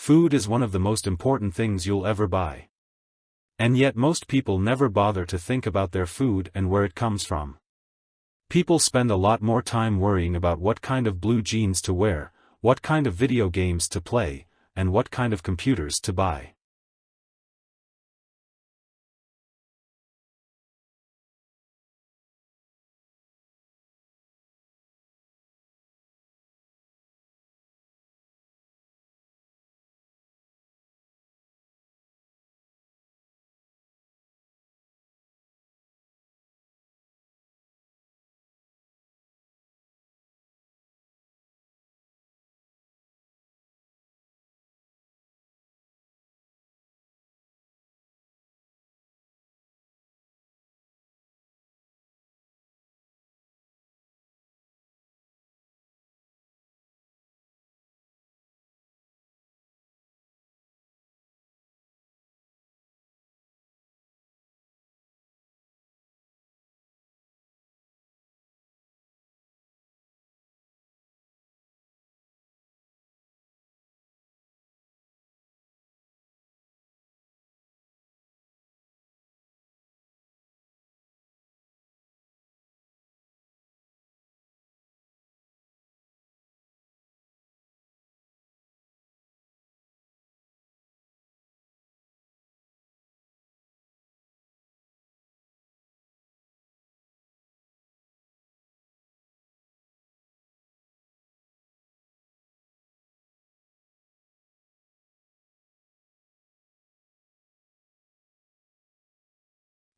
Food is one of the most important things you'll ever buy. And yet most people never bother to think about their food and where it comes from. People spend a lot more time worrying about what kind of blue jeans to wear, what kind of video games to play, and what kind of computers to buy.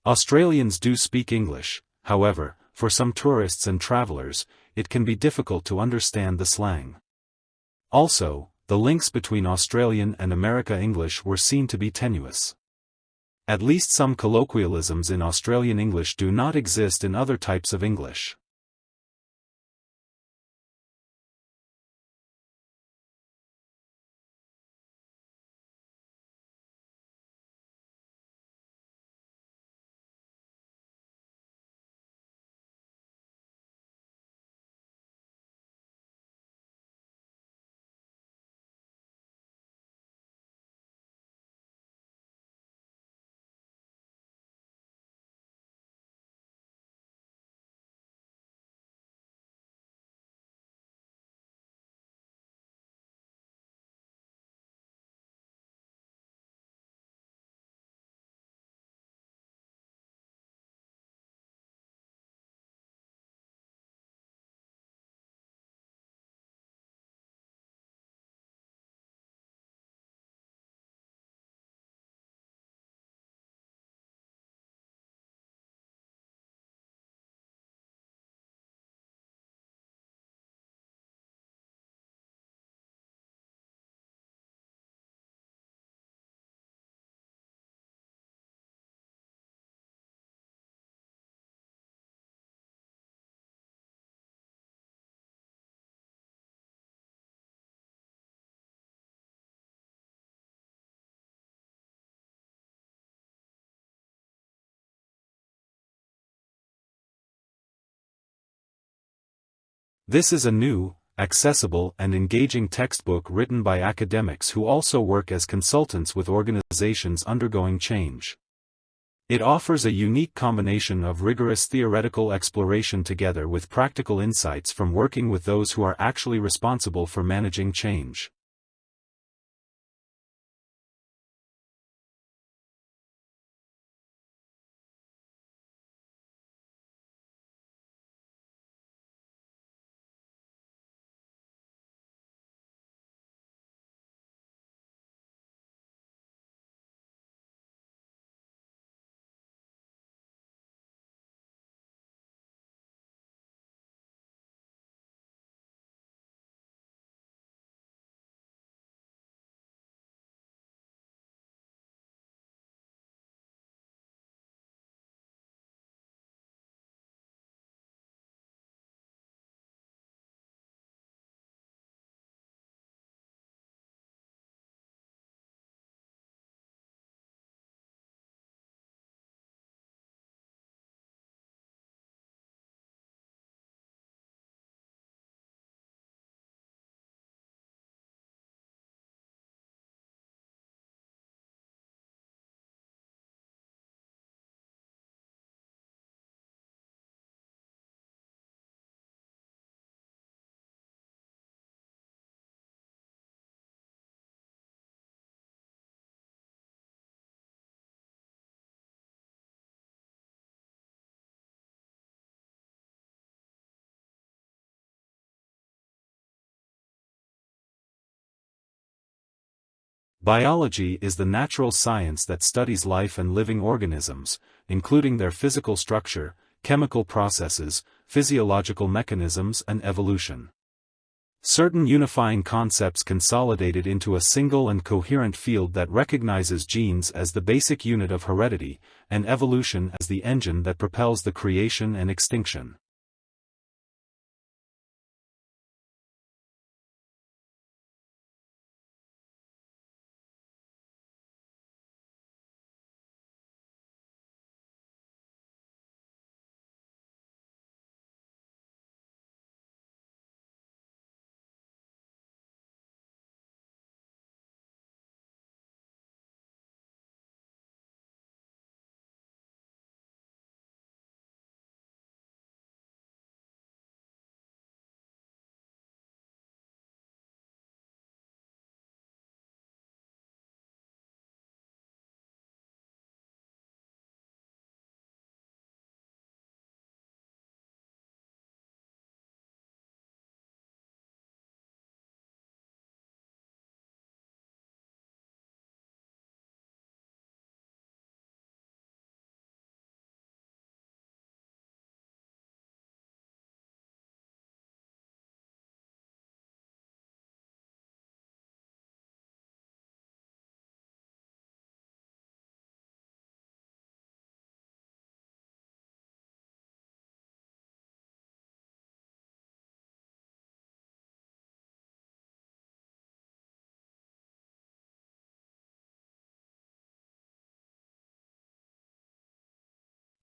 Australians do speak English, however, for some tourists and travelers, it can be difficult to understand the slang. Also, the links between Australian and America English were seen to be tenuous. At least some colloquialisms in Australian English do not exist in other types of English. This is a new, accessible and engaging textbook written by academics who also work as consultants with organizations undergoing change. It offers a unique combination of rigorous theoretical exploration together with practical insights from working with those who are actually responsible for managing change. Biology is the natural science that studies life and living organisms, including their physical structure, chemical processes, physiological mechanisms and evolution. Certain unifying concepts consolidated into a single and coherent field that recognizes genes as the basic unit of heredity, and evolution as the engine that propels the creation and extinction.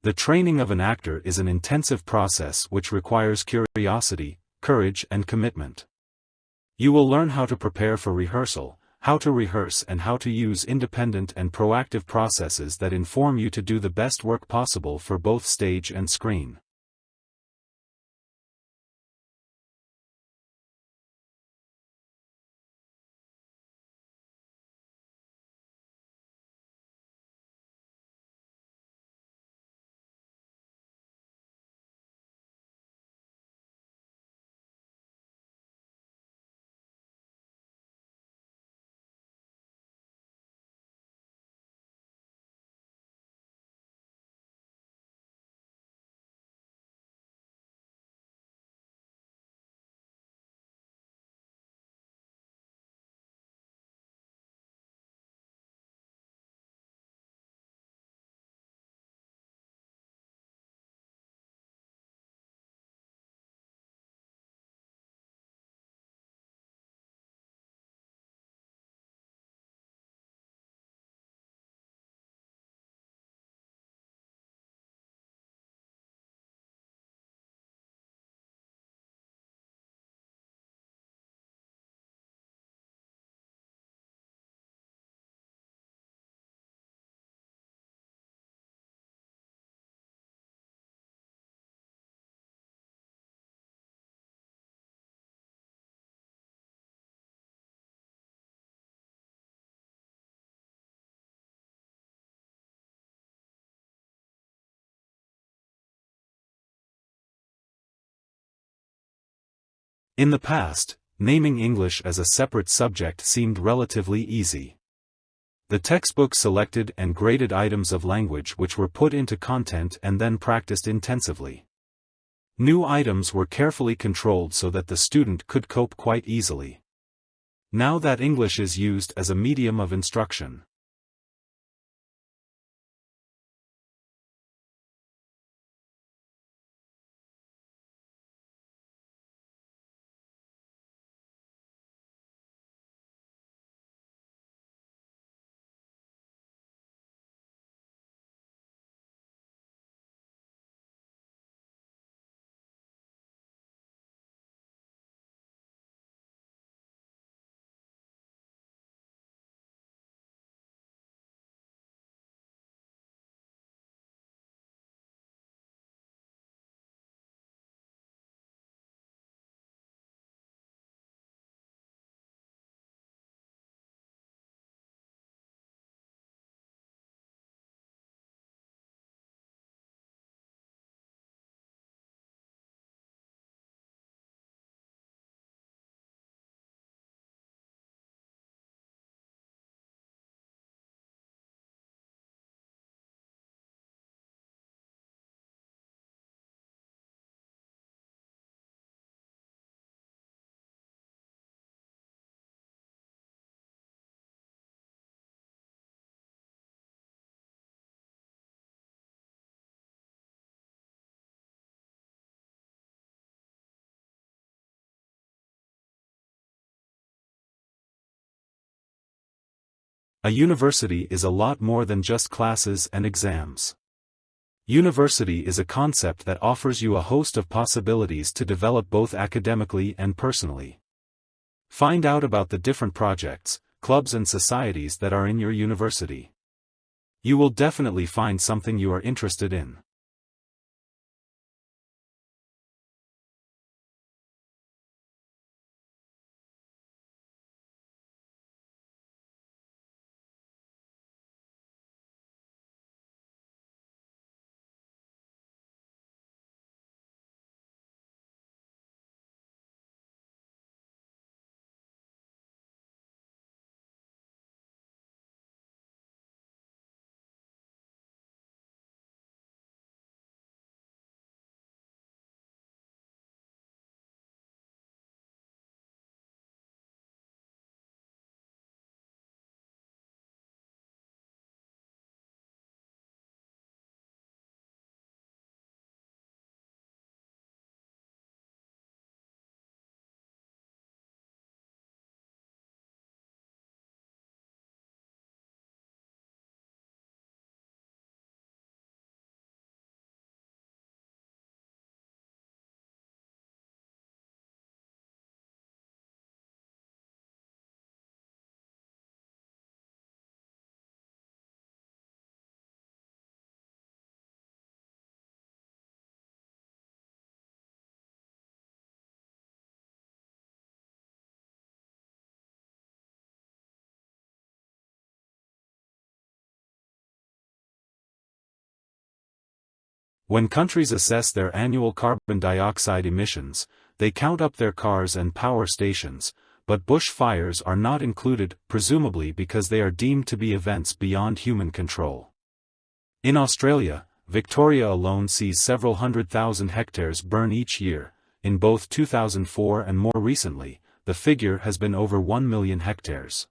The training of an actor is an intensive process which requires curiosity, courage and commitment. You will learn how to prepare for rehearsal, how to rehearse and how to use independent and proactive processes that inform you to do the best work possible for both stage and screen. In the past, naming English as a separate subject seemed relatively easy. The textbook selected and graded items of language which were put into content and then practiced intensively. New items were carefully controlled so that the student could cope quite easily. Now that English is used as a medium of instruction, A university is a lot more than just classes and exams. University is a concept that offers you a host of possibilities to develop both academically and personally. Find out about the different projects, clubs and societies that are in your university. You will definitely find something you are interested in. When countries assess their annual carbon dioxide emissions, they count up their cars and power stations, but bush fires are not included, presumably because they are deemed to be events beyond human control. In Australia, Victoria alone sees several 100,000 hectares burn each year. In both 2004 and more recently, the figure has been over 1 million hectares.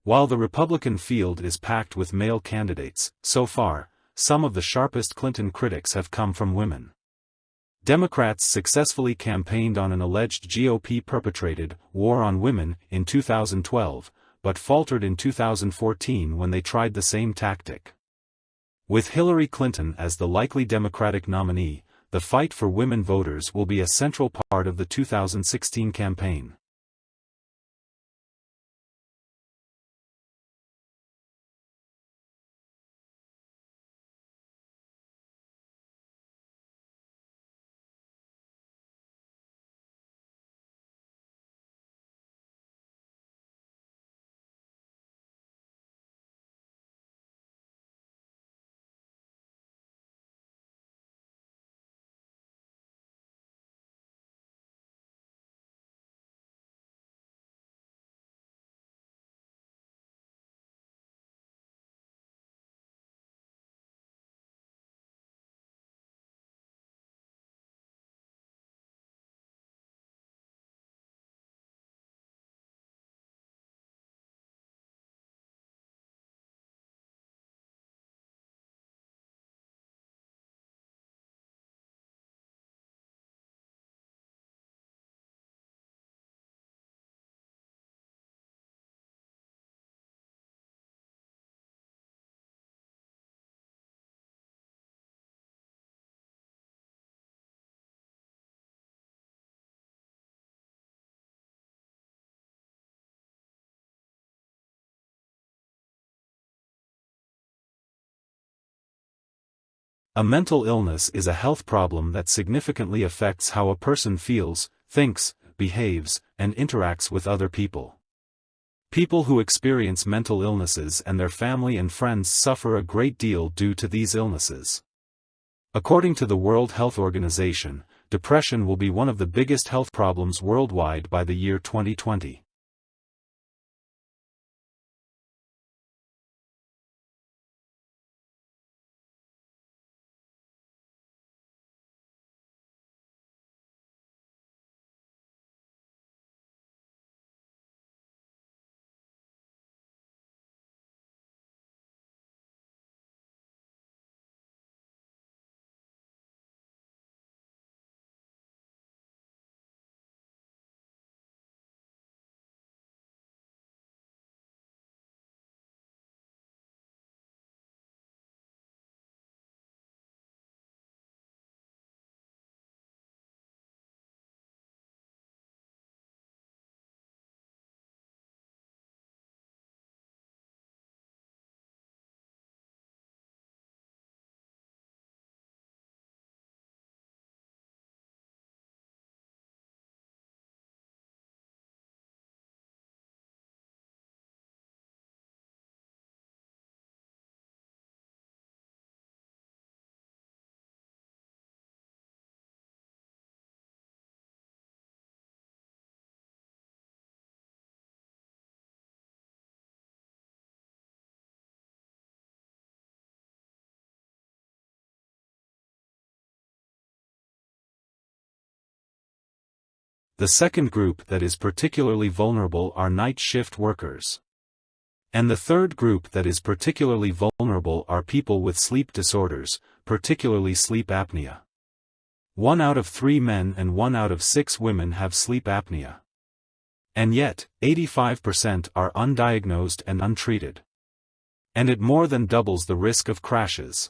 While the Republican field is packed with male candidates, so far, some of the sharpest Clinton critics have come from women. Democrats successfully campaigned on an alleged GOP-perpetrated war on women in 2012, but faltered in 2014 when they tried the same tactic. With Hillary Clinton as the likely Democratic nominee, the fight for women voters will be a central part of the 2016 campaign. A mental illness is a health problem that significantly affects how a person feels, thinks, behaves, and interacts with other people. People who experience mental illnesses and their family and friends suffer a great deal due to these illnesses. According to the World Health Organization, depression will be one of the biggest health problems worldwide by the year 2020. The second group that is particularly vulnerable are night shift workers. And the third group that is particularly vulnerable are people with sleep disorders, particularly sleep apnea. 1 out of 3 men and 1 out of 6 women have sleep apnea. And yet, 85% are undiagnosed and untreated. And it more than doubles the risk of crashes.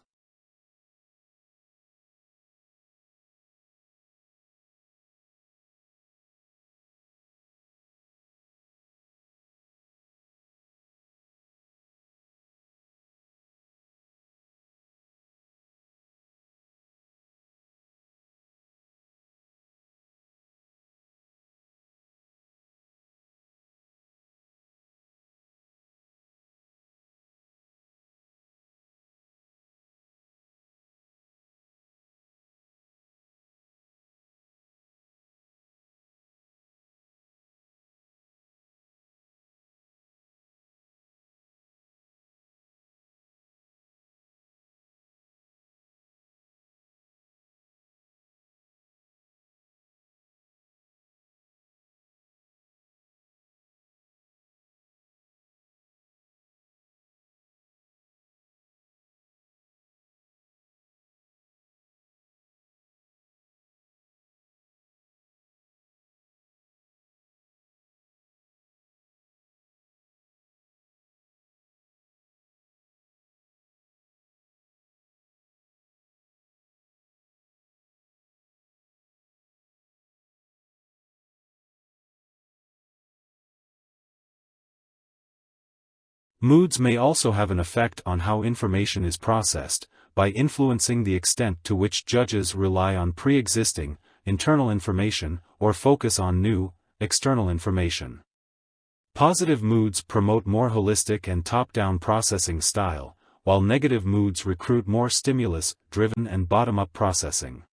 Moods may also have an effect on how information is processed, by influencing the extent to which judges rely on pre-existing, internal information, or focus on new, external information. Positive moods promote more holistic and top-down processing style, while negative moods recruit more stimulus-driven and bottom-up processing.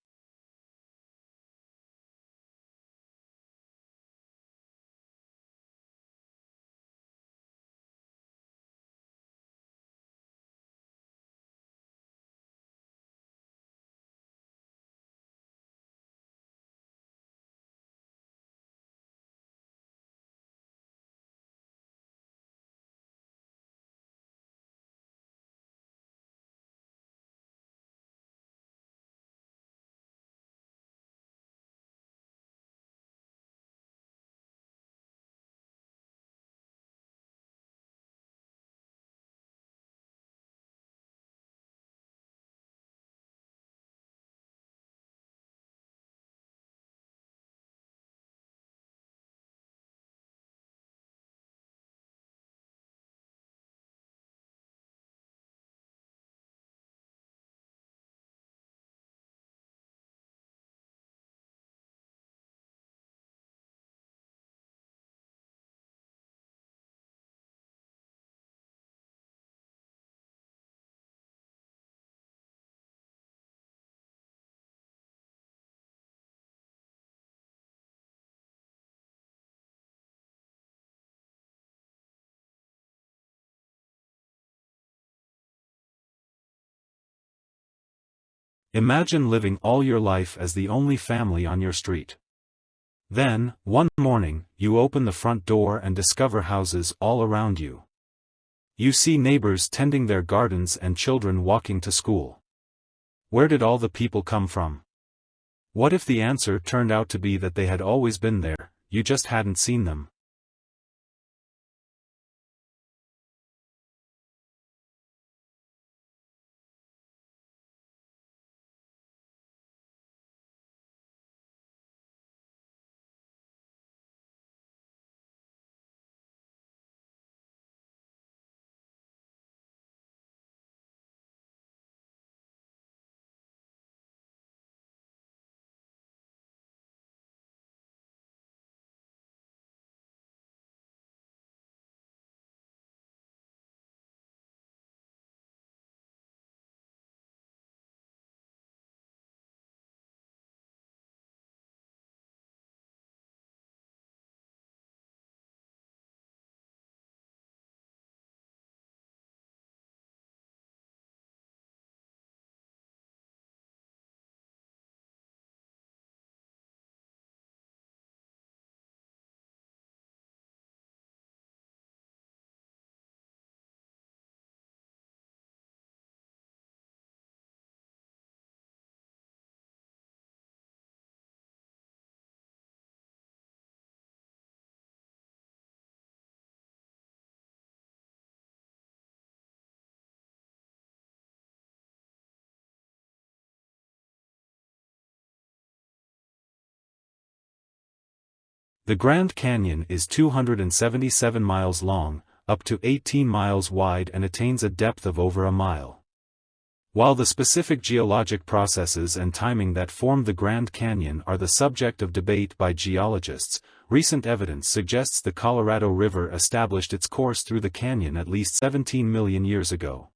Imagine living all your life as the only family on your street. Then, one morning, you open the front door and discover houses all around you. You see neighbors tending their gardens and children walking to school. Where did all the people come from? What if the answer turned out to be that they had always been there, you just hadn't seen them? The Grand Canyon is 277 miles long, up to 18 miles wide and attains a depth of over a mile. While the specific geologic processes and timing that form the Grand Canyon are the subject of debate by geologists, recent evidence suggests the Colorado River established its course through the canyon at least 17 million years ago.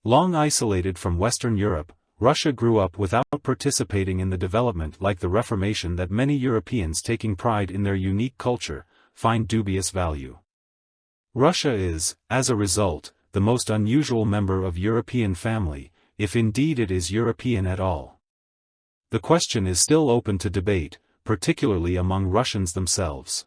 Long isolated from Western Europe, Russia grew up without participating in the development like the Reformation that many Europeans taking pride in their unique culture, find dubious value. Russia is, as a result, the most unusual member of European family, if indeed it is European at all. The question is still open to debate, particularly among Russians themselves.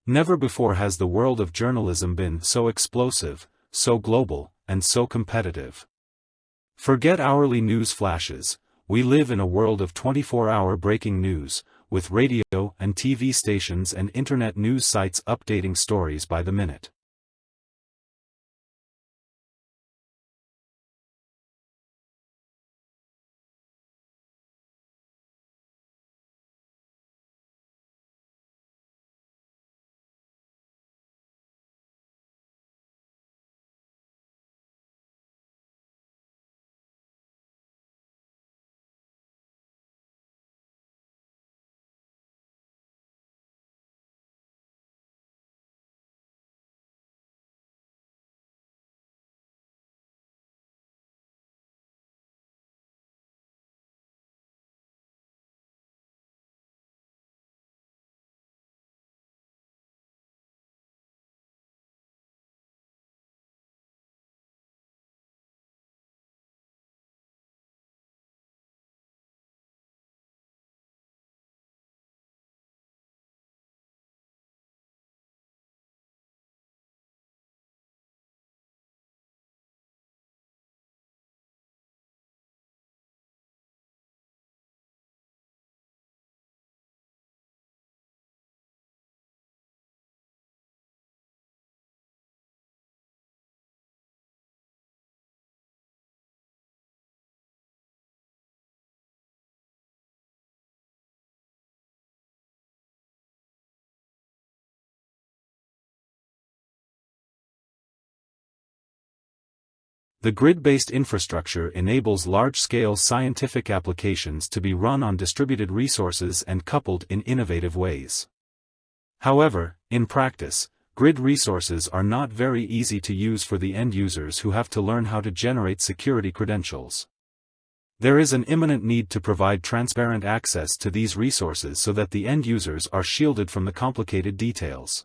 Never before has the world of journalism been so explosive, so global, and so competitive. Forget hourly news flashes, we live in a world of 24-hour breaking news, with radio and TV stations and internet news sites updating stories by the minute. The grid-based infrastructure enables large-scale scientific applications to be run on distributed resources and coupled in innovative ways. However, in practice, grid resources are not very easy to use for the end users who have to learn how to generate security credentials. There is an imminent need to provide transparent access to these resources so that the end users are shielded from the complicated details.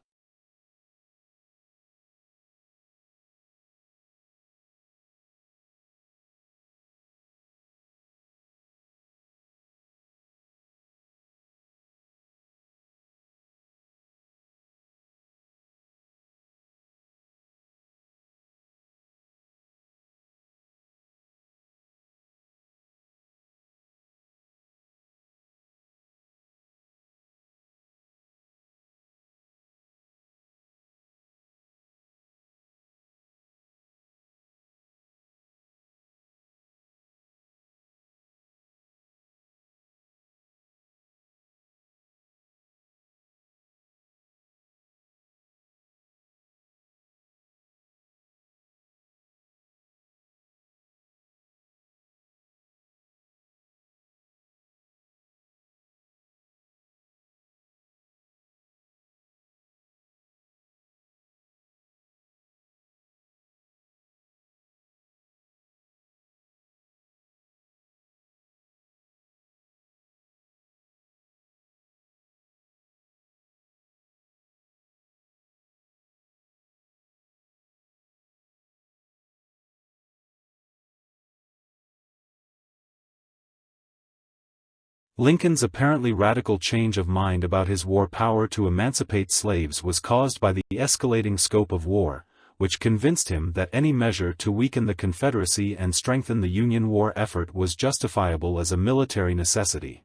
Lincoln's apparently radical change of mind about his war power to emancipate slaves was caused by the escalating scope of war, which convinced him that any measure to weaken the Confederacy and strengthen the Union war effort was justifiable as a military necessity.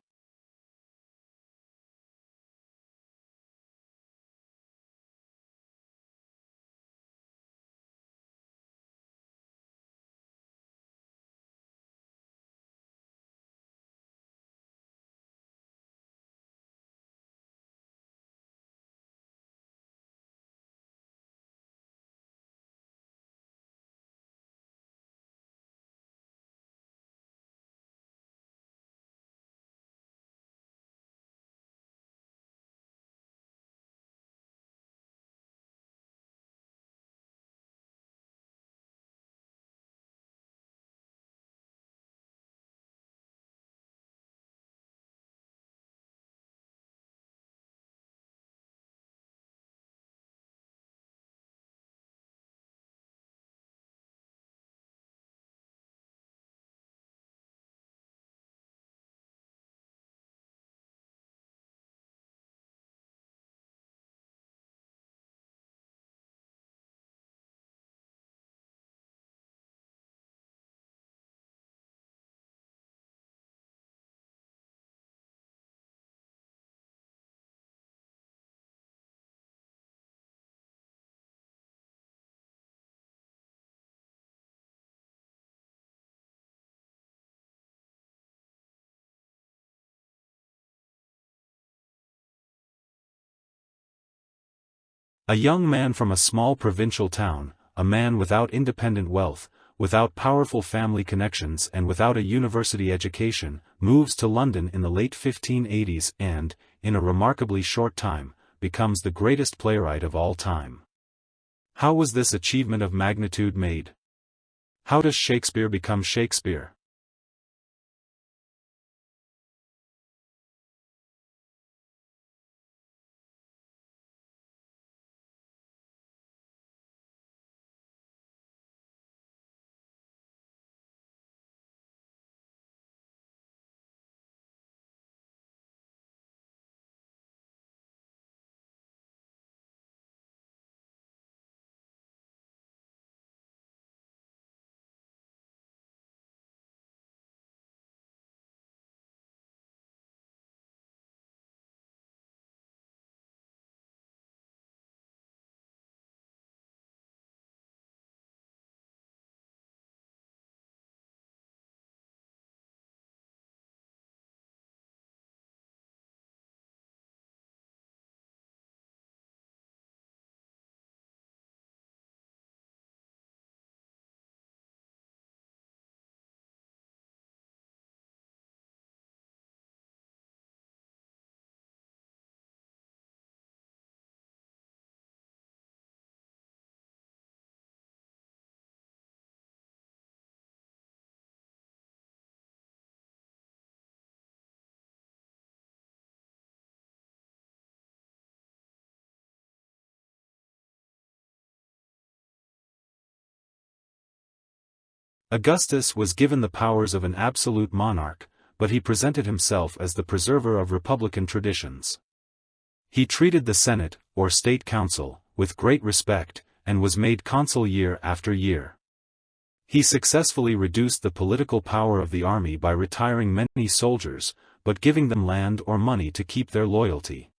A young man from a small provincial town, a man without independent wealth, without powerful family connections and without a university education, moves to London in the late 1580s and, in a remarkably short time, becomes the greatest playwright of all time. How was this achievement of magnitude made? How does Shakespeare become Shakespeare? Augustus was given the powers of an absolute monarch, but he presented himself as the preserver of republican traditions. He treated the Senate, or State Council, with great respect, and was made consul year after year. He successfully reduced the political power of the army by retiring many soldiers, but giving them land or money to keep their loyalty.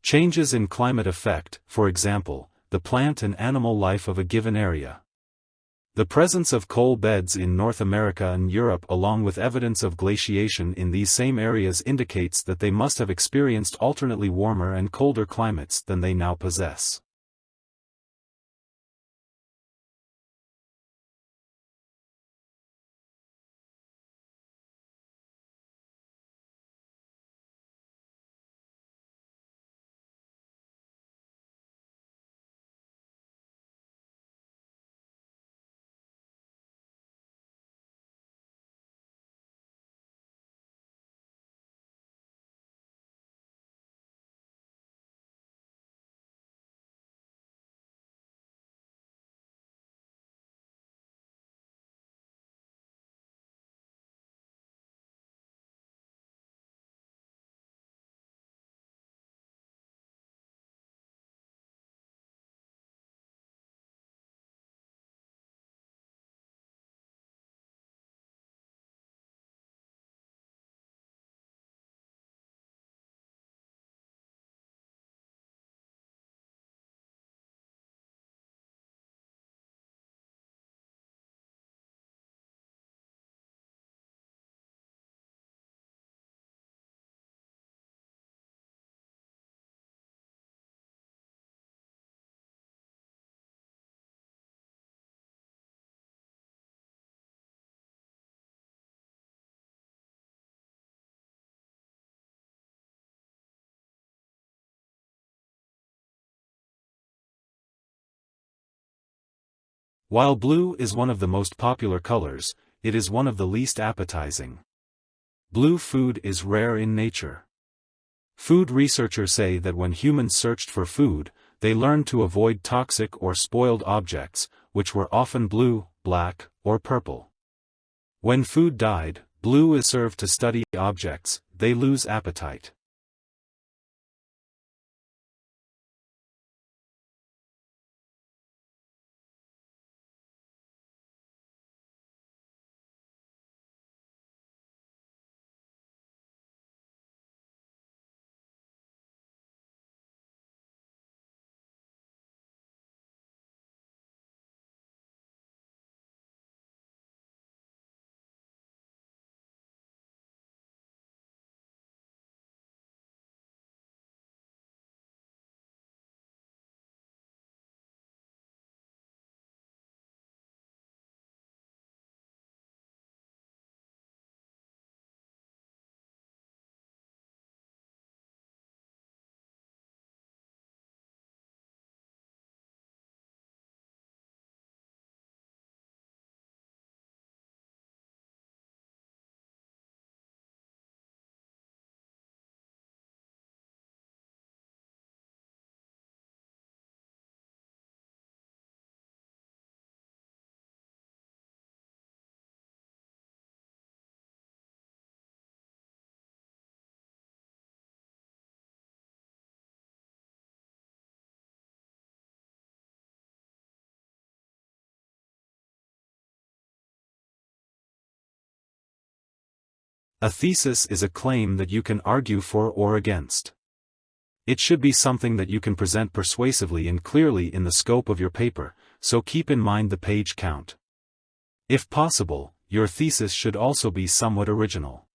Changes in climate affect, for example, the plant and animal life of a given area. The presence of coal beds in North America and Europe along with evidence of glaciation in these same areas indicates that they must have experienced alternately warmer and colder climates than they now possess. While blue is one of the most popular colors, it is one of the least appetizing. Blue food is rare in nature. Food researchers say that when humans searched for food, they learned to avoid toxic or spoiled objects, which were often blue, black, or purple. When food died, blue is served to study objects, they lose appetite. A thesis is a claim that you can argue for or against. It should be something that you can present persuasively and clearly in the scope of your paper, so keep in mind the page count. If possible, your thesis should also be somewhat original.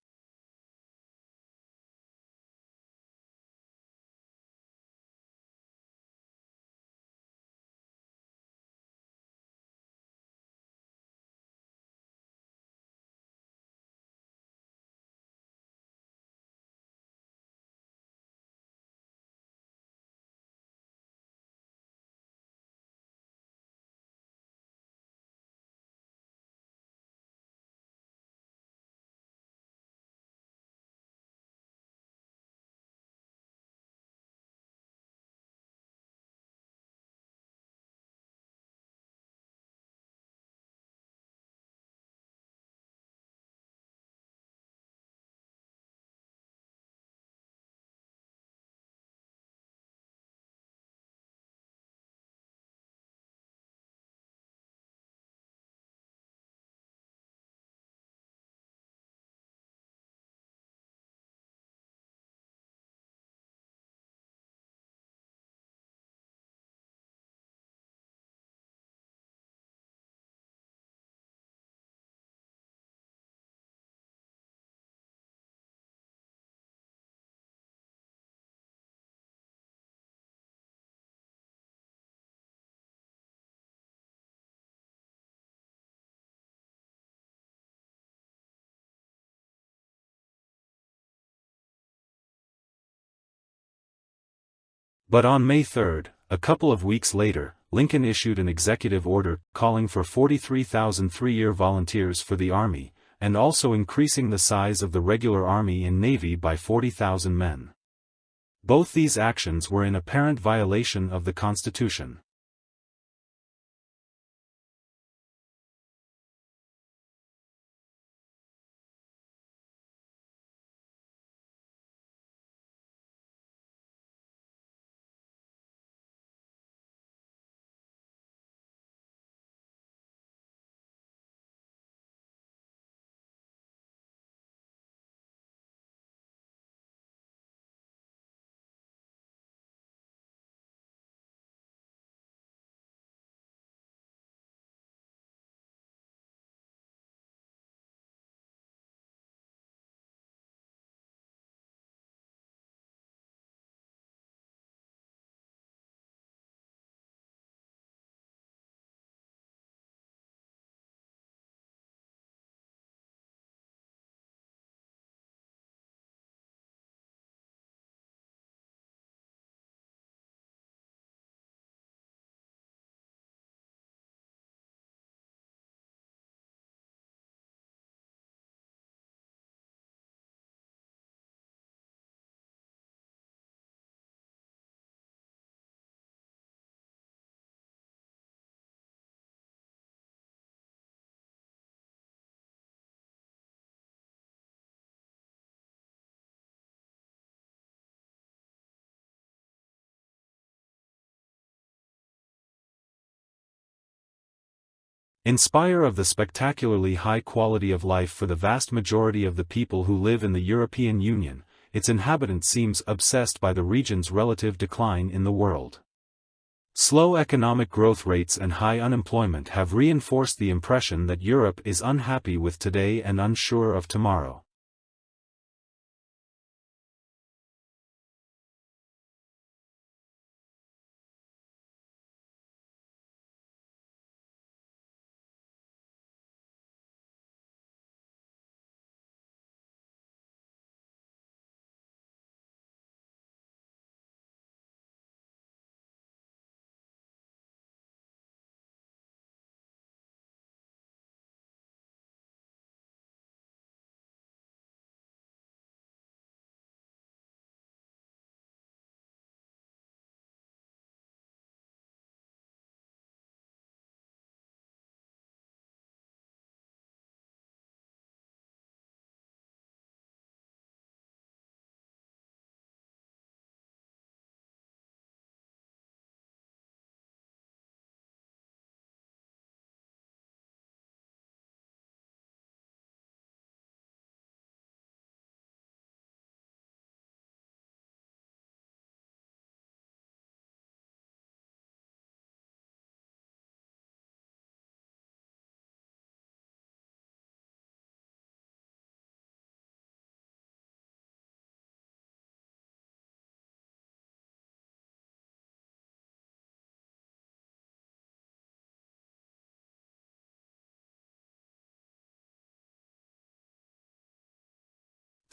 But on May 3, a couple of weeks later, Lincoln issued an executive order calling for 43,000 three-year volunteers for the Army, and also increasing the size of the regular Army and Navy by 40,000 men. Both these actions were in apparent violation of the Constitution. In spite of the spectacularly high quality of life for the vast majority of the people who live in the European Union, its inhabitants seems obsessed by the region's relative decline in the world. Slow economic growth rates and high unemployment have reinforced the impression that Europe is unhappy with today and unsure of tomorrow.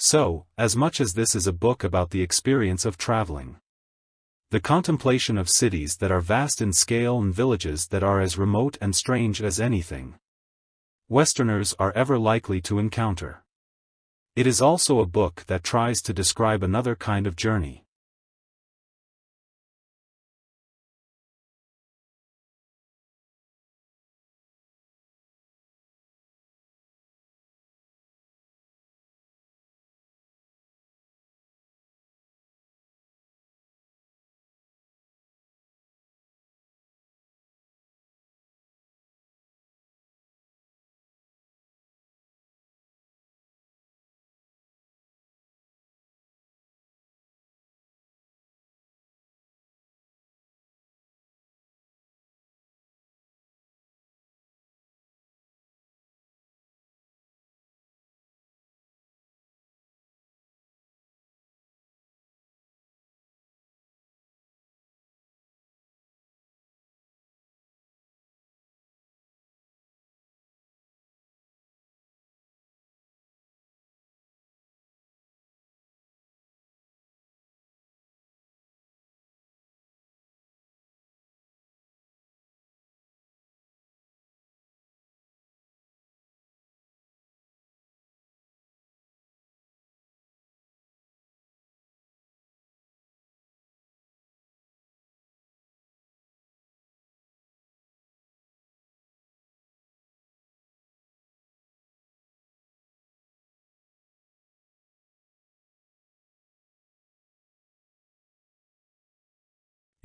So, as much as this is a book about the experience of traveling, the contemplation of cities that are vast in scale and villages that are as remote and strange as anything Westerners are ever likely to encounter. It is also a book that tries to describe another kind of journey.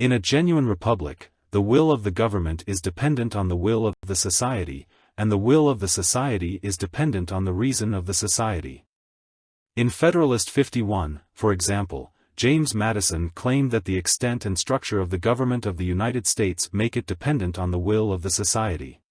In a genuine republic, the will of the government is dependent on the will of the society, and the will of the society is dependent on the reason of the society. In Federalist 51, for example, James Madison claimed that the extent and structure of the government of the United States make it dependent on the will of the society.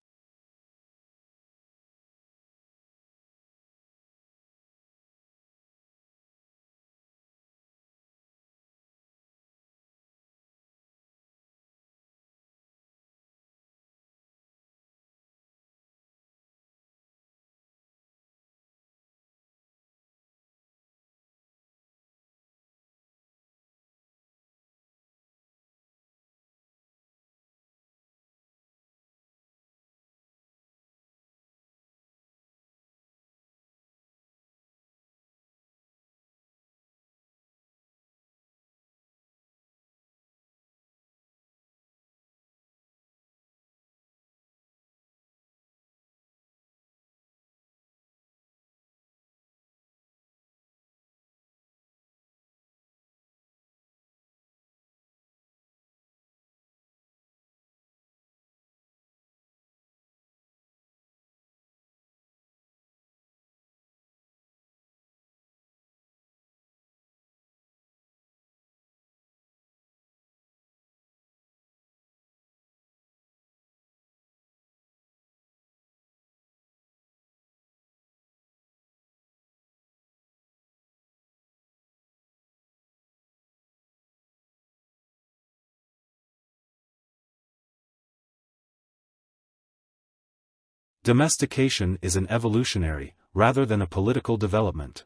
Domestication is an evolutionary, rather than a political development.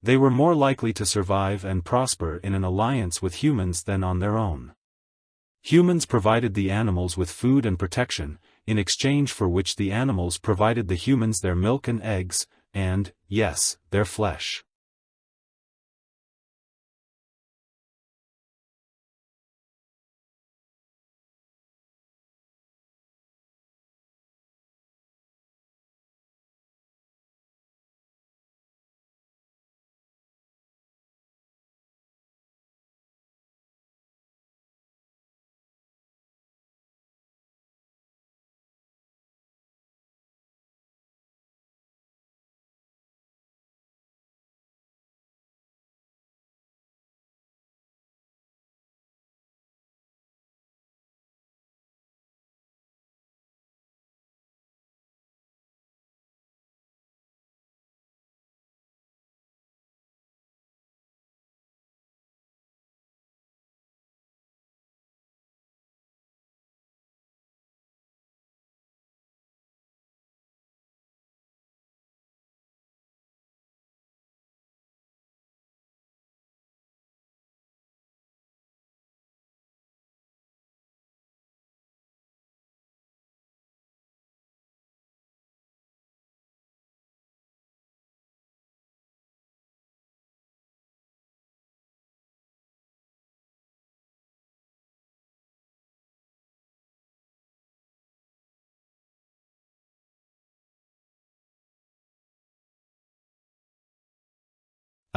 They were more likely to survive and prosper in an alliance with humans than on their own. Humans provided the animals with food and protection, in exchange for which the animals provided the humans their milk and eggs, and, yes, their flesh.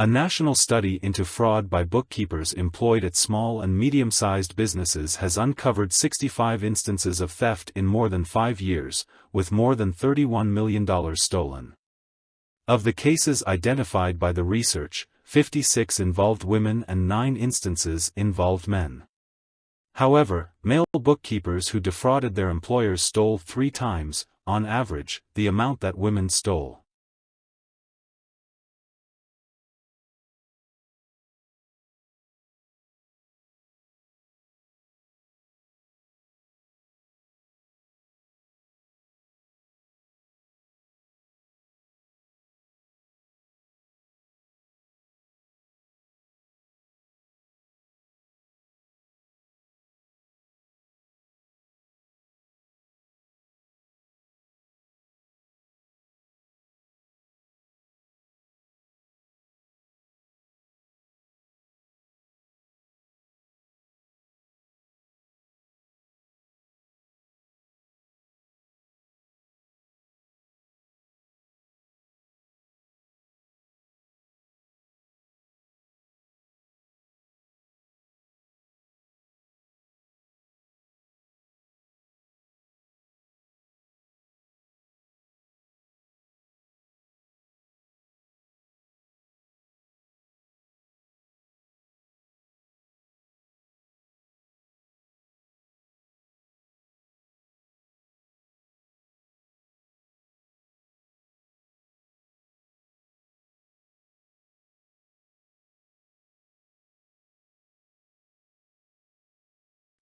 A national study into fraud by bookkeepers employed at small and medium-sized businesses has uncovered 65 instances of theft in more than 5 years, with more than $31 million stolen. Of the cases identified by the research, 56 involved women and 9 instances involved men. However, male bookkeepers who defrauded their employers stole 3 times, on average, the amount that women stole.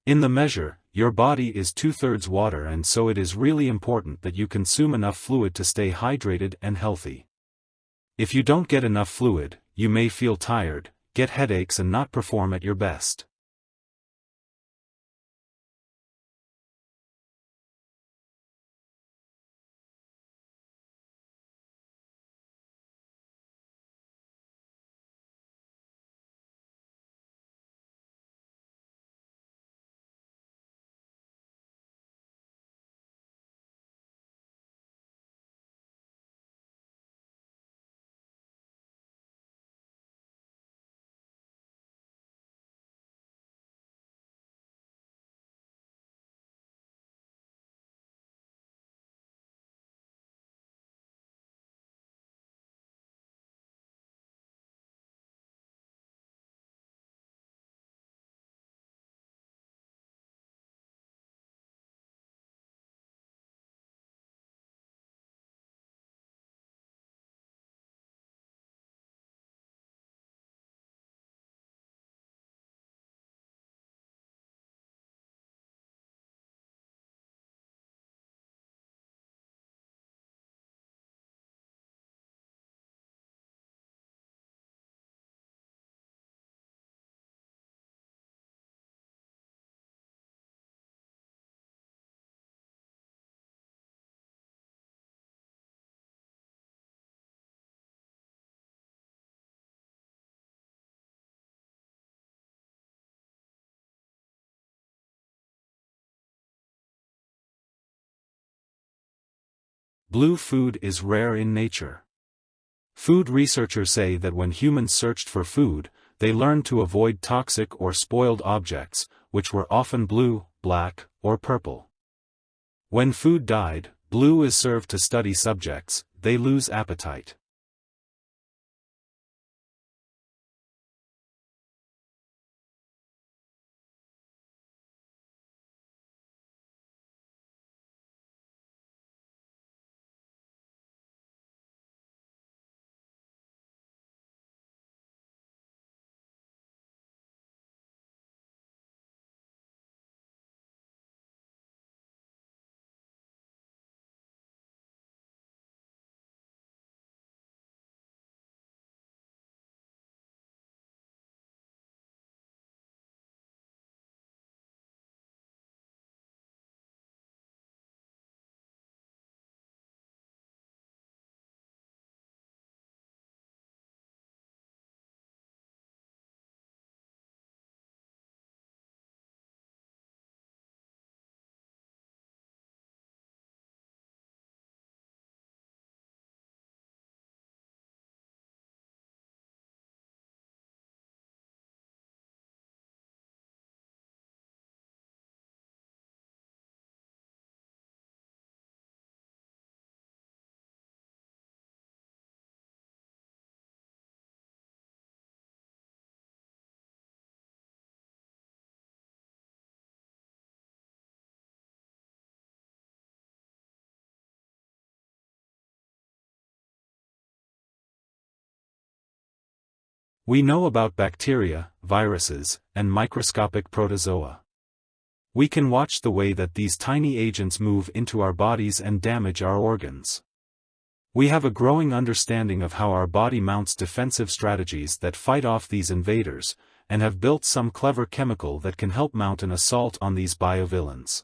In the measure, your body is 2/3 water, and so it is really important that you consume enough fluid to stay hydrated and healthy. If you don't get enough fluid, you may feel tired, get headaches and not perform at your best. Blue food is rare in nature. Food researchers say that when humans searched for food, they learned to avoid toxic or spoiled objects, which were often blue, black, or purple. When food died, blue is served to study subjects, they lose appetite. We know about bacteria, viruses, and microscopic protozoa. We can watch the way that these tiny agents move into our bodies and damage our organs. We have a growing understanding of how our body mounts defensive strategies that fight off these invaders, and have built some clever chemical that can help mount an assault on these biovillains.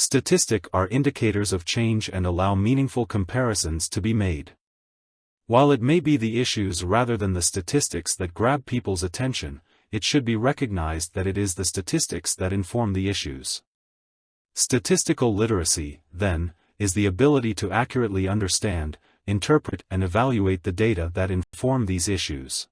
Statistics are indicators of change and allow meaningful comparisons to be made. While it may be the issues rather than the statistics that grab people's attention, it should be recognized that it is the statistics that inform the issues. Statistical literacy, then, is the ability to accurately understand, interpret, and evaluate the data that inform these issues.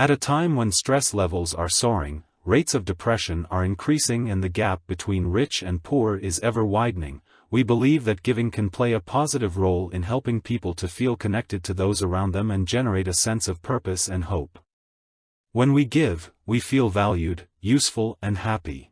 At a time when stress levels are soaring, rates of depression are increasing and the gap between rich and poor is ever widening, we believe that giving can play a positive role in helping people to feel connected to those around them and generate a sense of purpose and hope. When we give, we feel valued, useful, and happy.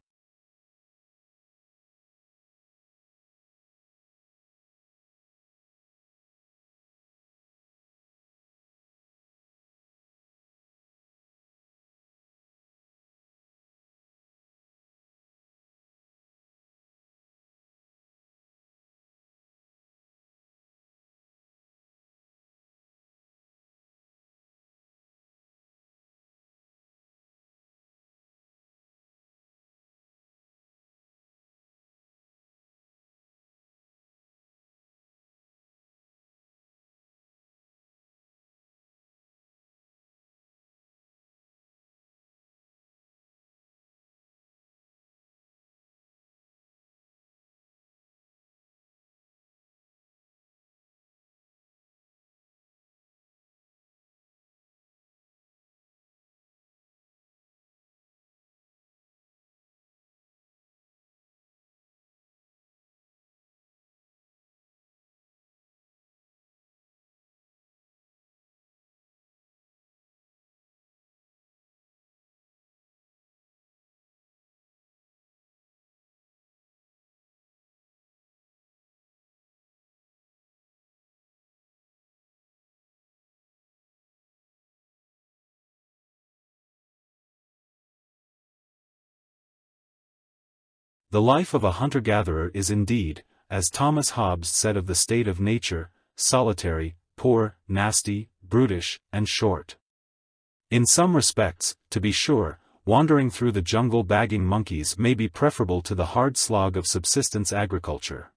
The life of a hunter-gatherer is indeed, as Thomas Hobbes said of the state of nature, solitary, poor, nasty, brutish, and short. In some respects, to be sure, wandering through the jungle bagging monkeys may be preferable to the hard slog of subsistence agriculture.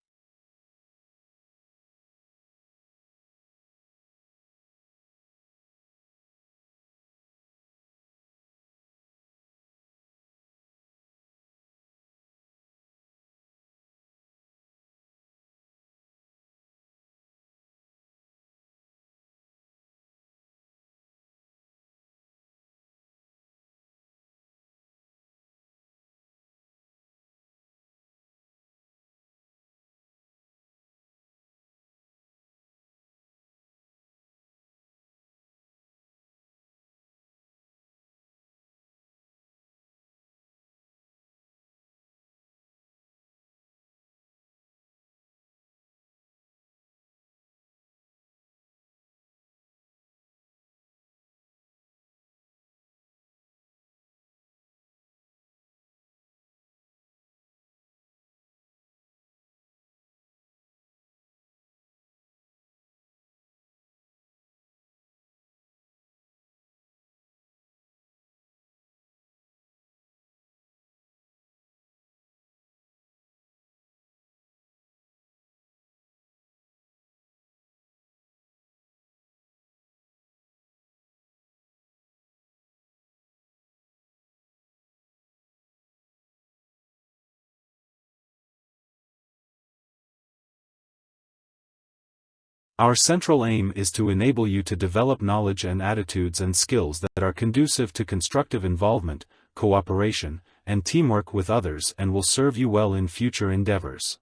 Our central aim is to enable you to develop knowledge and attitudes and skills that are conducive to constructive involvement, cooperation, and teamwork with others and will serve you well in future endeavors.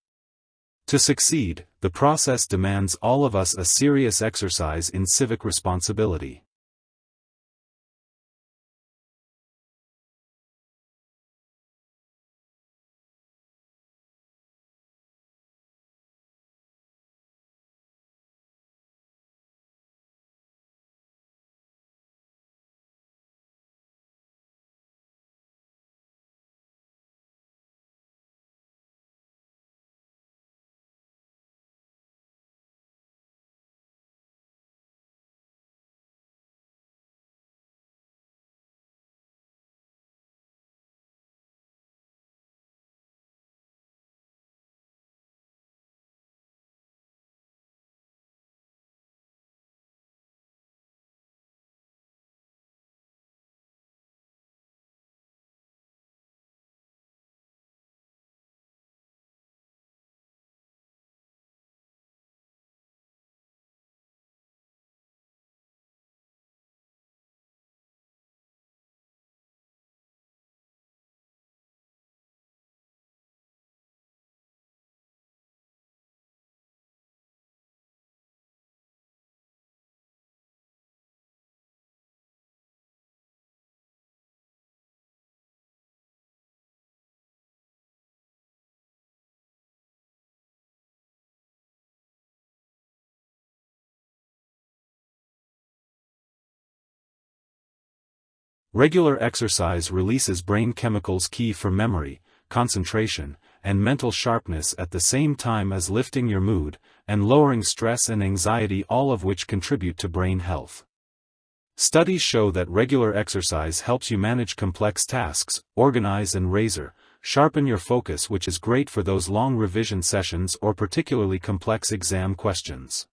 To succeed, the process demands all of us a serious exercise in civic responsibility. Regular exercise releases brain chemicals key for memory, concentration, and mental sharpness at the same time as lifting your mood, and lowering stress and anxiety, all of which contribute to brain health. Studies show that regular exercise helps you manage complex tasks, organize and sharpen your focus, which is great for those long revision sessions or particularly complex exam questions.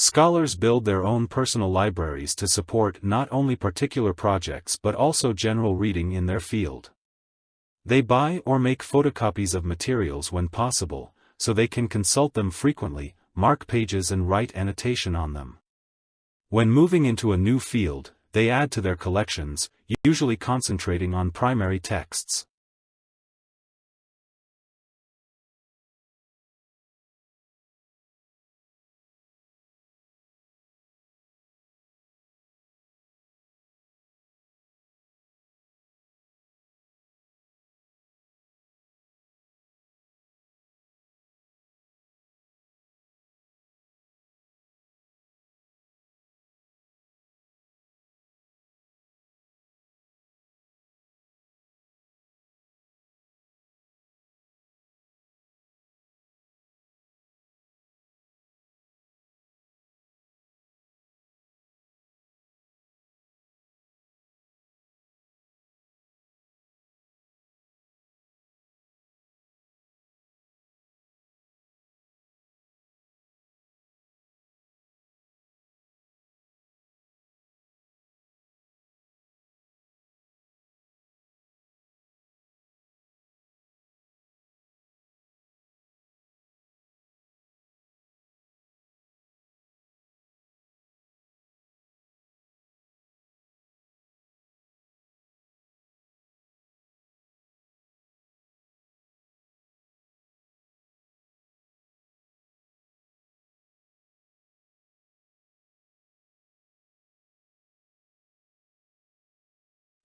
Scholars build their own personal libraries to support not only particular projects but also general reading in their field. They buy or make photocopies of materials when possible, so they can consult them frequently, mark pages and write annotation on them. When moving into a new field, they add to their collections, usually concentrating on primary texts.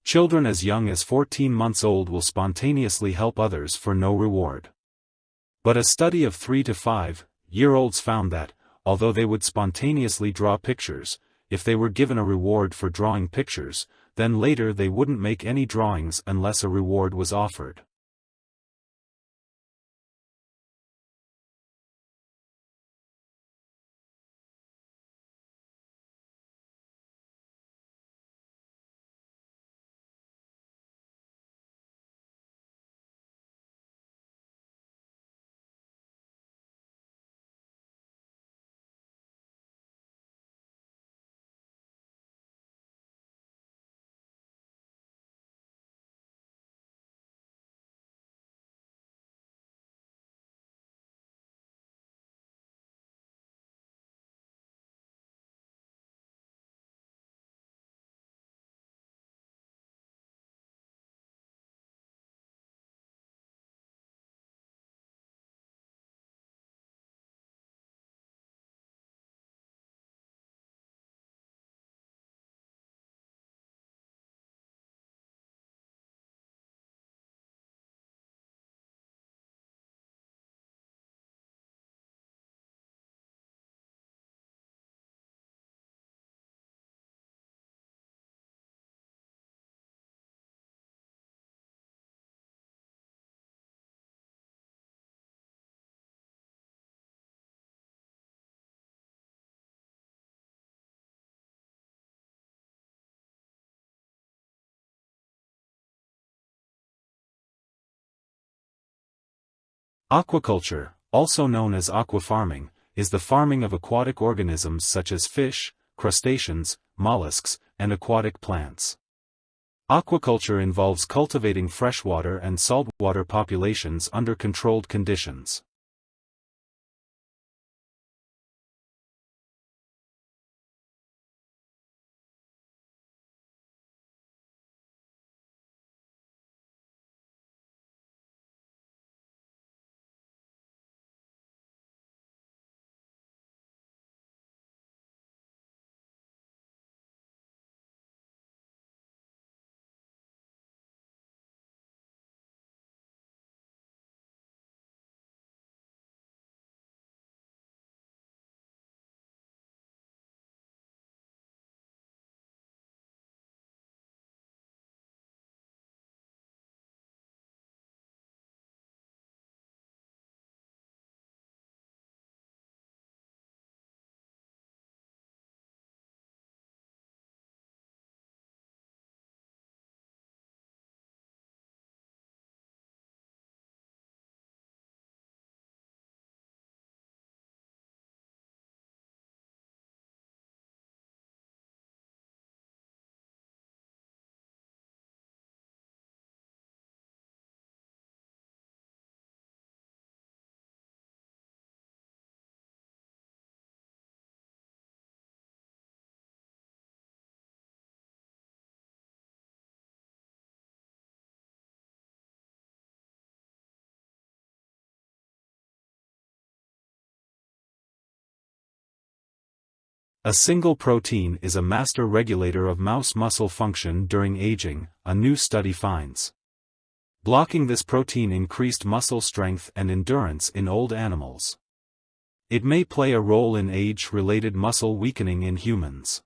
Children as young as 14 months old will spontaneously help others for no reward. But a study of 3 to 5-year-olds found that, although they would spontaneously draw pictures, if they were given a reward for drawing pictures, then later they wouldn't make any drawings unless a reward was offered. Aquaculture, also known as aquafarming, is the farming of aquatic organisms such as fish, crustaceans, mollusks, and aquatic plants. Aquaculture involves cultivating freshwater and saltwater populations under controlled conditions. A single protein is a master regulator of mouse muscle function during aging, a new study finds. Blocking this protein increased muscle strength and endurance in old animals. It may play a role in age-related muscle weakening in humans.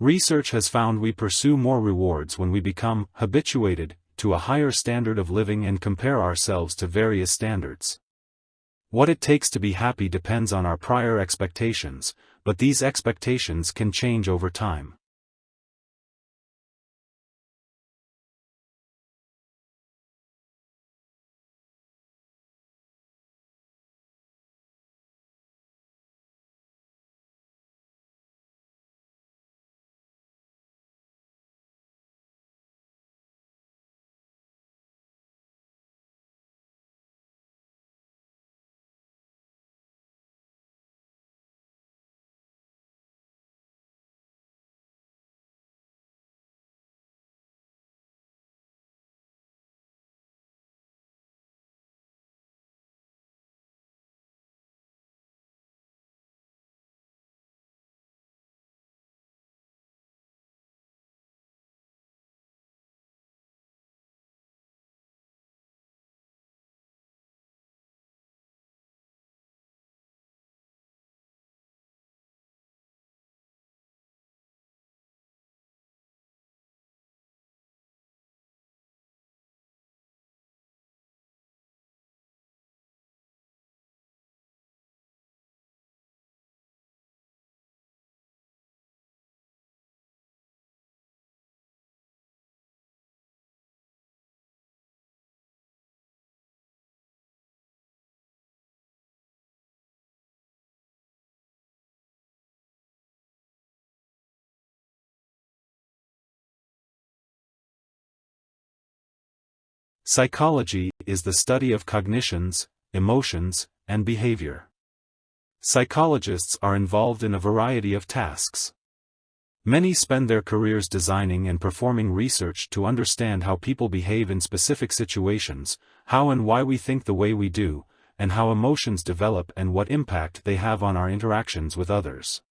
Research has found we pursue more rewards when we become habituated to a higher standard of living and compare ourselves to various standards. What it takes to be happy depends on our prior expectations, but these expectations can change over time. Psychology is the study of cognitions, emotions, and behavior. Psychologists are involved in a variety of tasks. Many spend their careers designing and performing research to understand how people behave in specific situations, how and why we think the way we do, and how emotions develop and what impact they have on our interactions with others.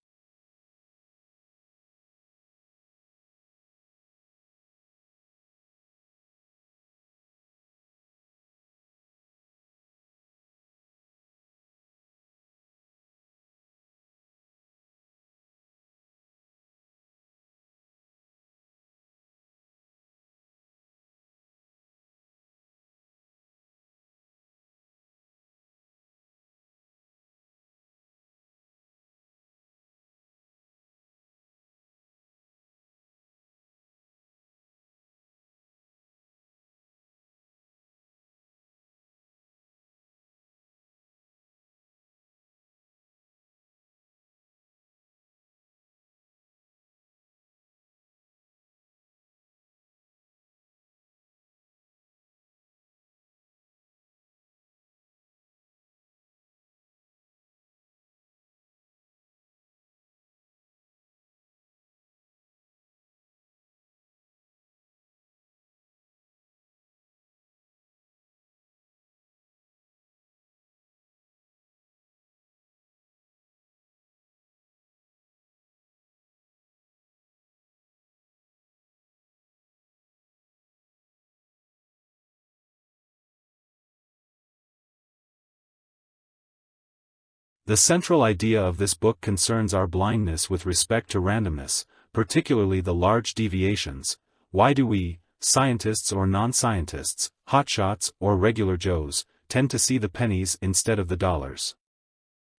The central idea of this book concerns our blindness with respect to randomness, particularly the large deviations. Why do we, scientists or non-scientists, hotshots or regular Joes, tend to see the pennies instead of the dollars?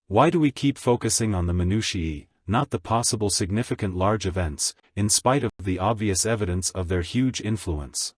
Why do we keep focusing on the minutiae, not the possible significant large events, in spite of the obvious evidence of their huge influence?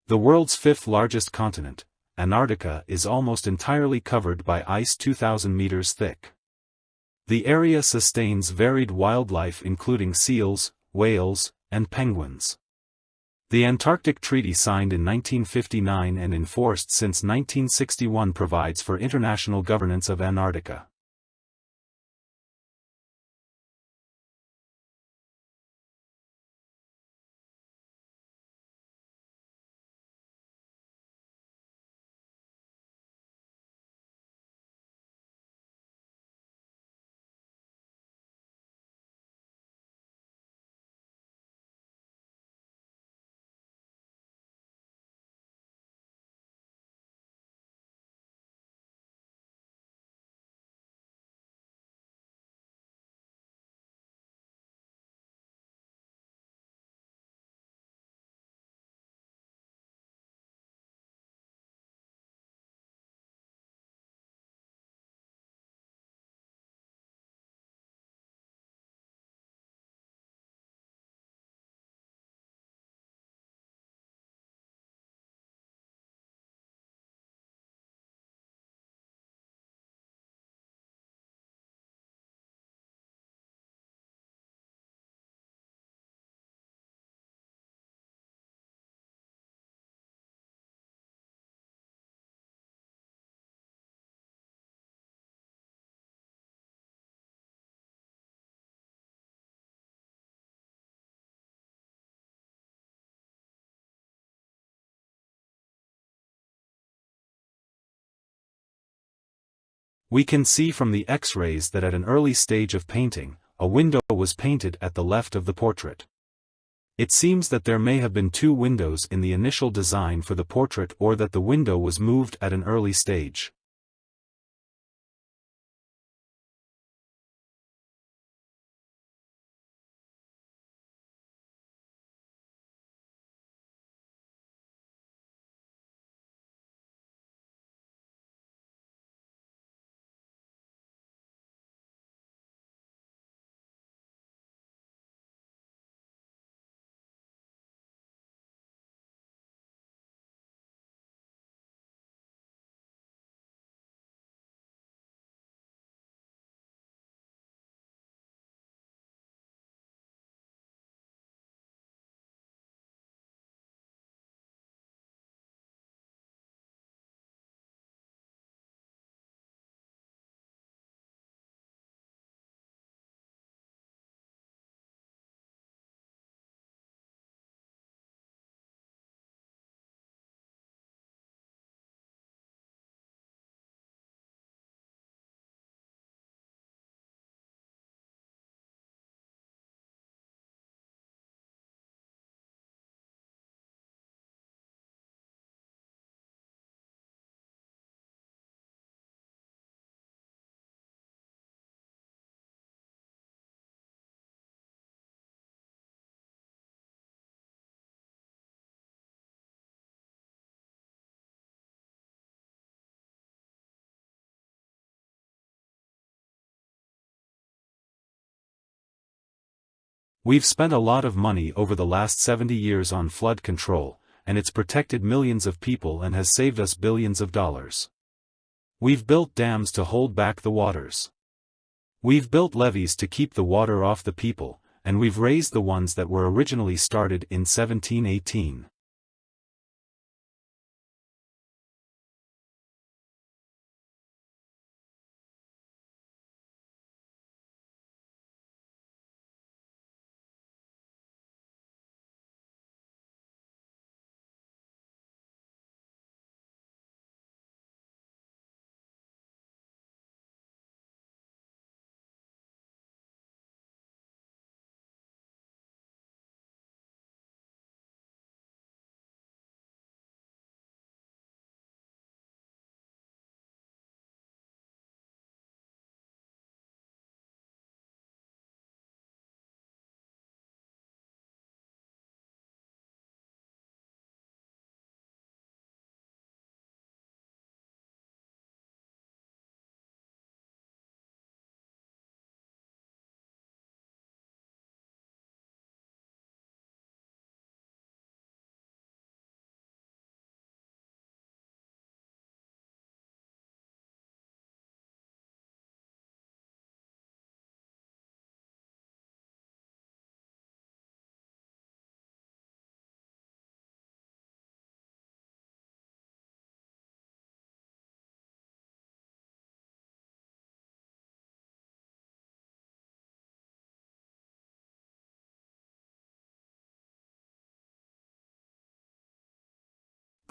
The world's fifth largest continent, Antarctica, is almost entirely covered by ice 2,000 meters thick. The area sustains varied wildlife including seals, whales, and penguins. The Antarctic Treaty signed in 1959 and enforced since 1961 provides for international governance of Antarctica. We can see from the X-rays that at an early stage of painting, a window was painted at the left of the portrait. It seems that there may have been two windows in the initial design for the portrait, or that the window was moved at an early stage. We've spent a lot of money over the last 70 years on flood control, and it's protected millions of people and has saved us billions of dollars. We've built dams to hold back the waters. We've built levees to keep the water off the people, and we've raised the ones that were originally started in 1718.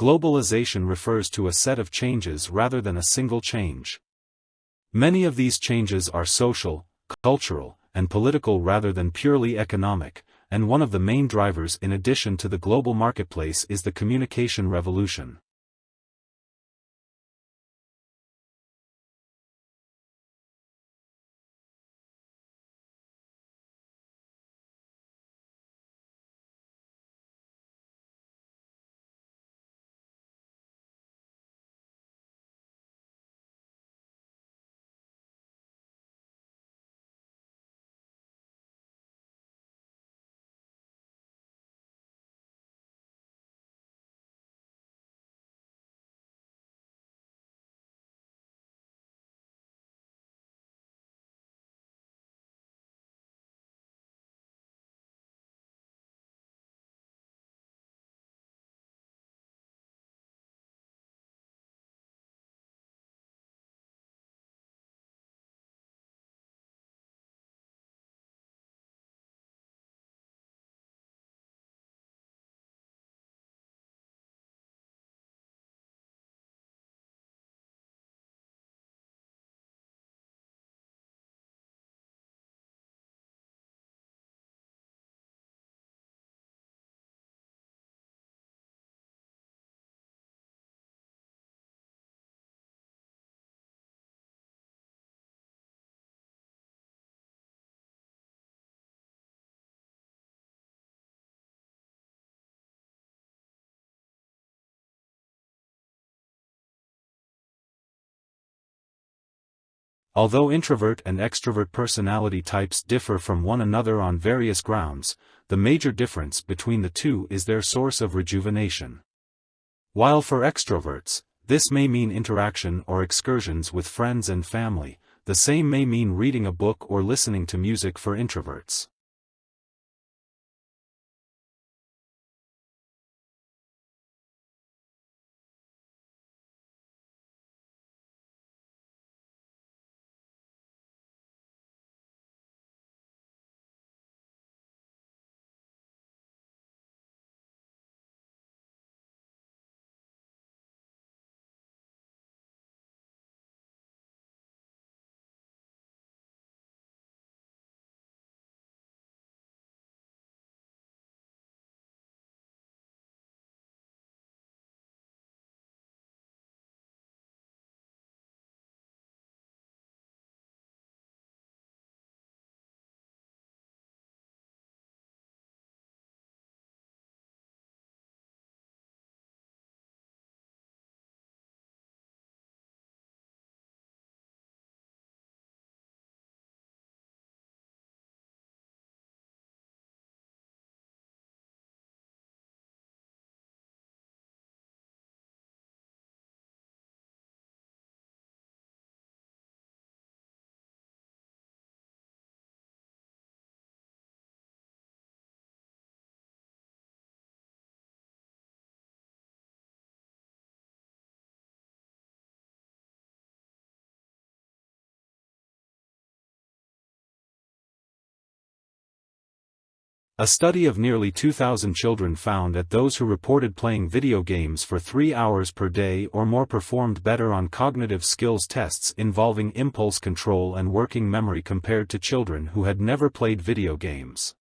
Globalization refers to a set of changes rather than a single change. Many of these changes are social, cultural, and political rather than purely economic, and one of the main drivers in addition to the global marketplace is the communication revolution. Although introvert and extrovert personality types differ from one another on various grounds, the major difference between the two is their source of rejuvenation. While for extroverts, this may mean interaction or excursions with friends and family, the same may mean reading a book or listening to music for introverts. A study of nearly 2,000 children found that those who reported playing video games for 3 hours per day or more performed better on cognitive skills tests involving impulse control and working memory compared to children who had never played video games.